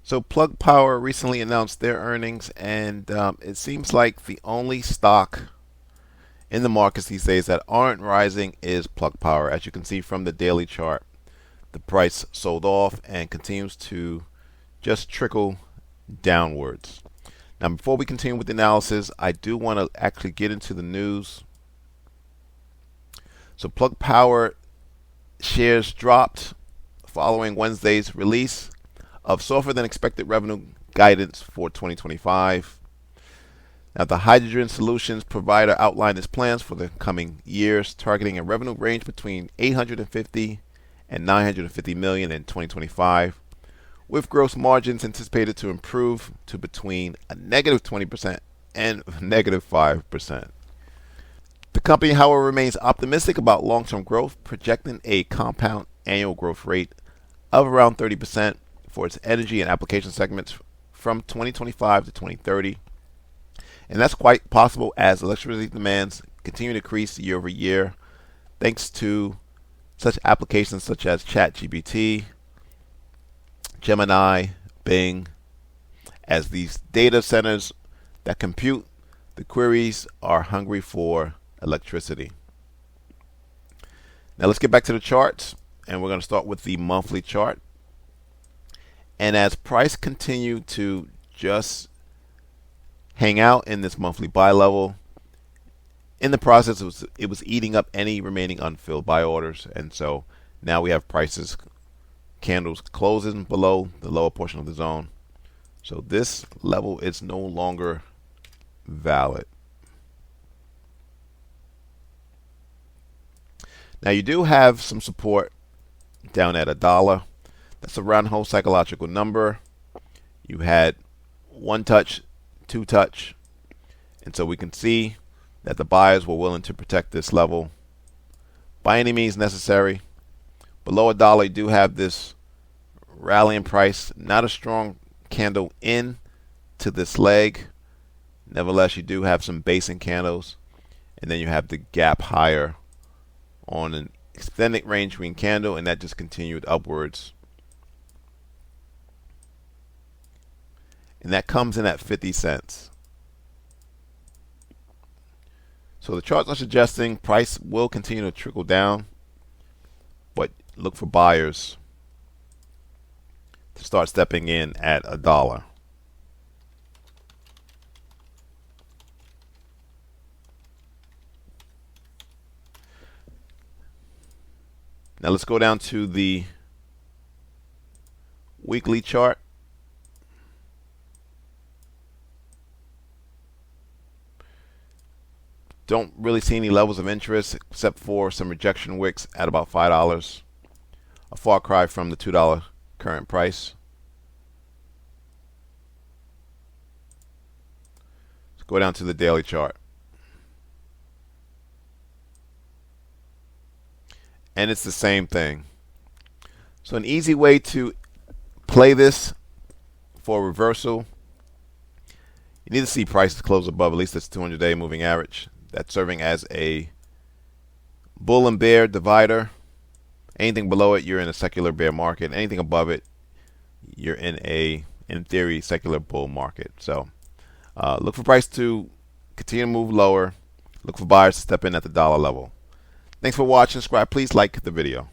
So Plug Power recently announced their earnings, and it seems like the only stock in the markets these days that aren't rising is Plug Power. As you can see from the daily chart, the price sold off and continues to just trickle downwards. Now, before we continue with the analysis, I do want to actually get into the news. So Plug Power shares dropped following Wednesday's release of softer than expected revenue guidance for 2025. Now, the hydrogen solutions provider outlined its plans for the coming years, targeting a revenue range between 850 and 950 million in 2025, with gross margins anticipated to improve to between a negative 20% and negative 5%. The company, however, remains optimistic about long-term growth, projecting a compound annual growth rate of around 30% for its energy and application segments from 2025 to 2030. And that's quite possible as electricity demands continue to increase year over year, thanks to such applications such as ChatGPT, Gemini, Bing. As these data centers that compute the queries are hungry for electricity. Now let's get back to the charts, and we're going to start with the monthly chart. And as price continued to just hang out in this monthly buy level, in the process it was eating up any remaining unfilled buy orders, and so now we have prices candles closing below the lower portion of the zone. So this level is no longer valid. Now you do have some support down at $1. That's a round hole psychological number. You had one touch, two touch, and so we can see that the buyers were willing to protect this level by any means necessary. Below $1, you do have this rallying price, not a strong candle in to this leg. Nevertheless, you do have some basing candles, and then you have the gap higher on an extended range between candle, and that just continued upwards. And that comes in at 50 cents. So the charts are suggesting price will continue to trickle down, but look for buyers to start stepping in at $1. Now let's go down to the weekly chart. Don't really see any levels of interest except for some rejection wicks at about $5. A far cry from the $2 current price. Let's go down to the daily chart. And it's the same thing. So an easy way to play this for reversal, you need to see prices close above at least this 200-day moving average. That's serving as a bull and bear divider. Anything below it, you're in a secular bear market. Anything above it, you're in theory, secular bull market. So look for price to continue to move lower. Look for buyers to step in at the $1 level. Thanks for watching. Subscribe. Please like the video.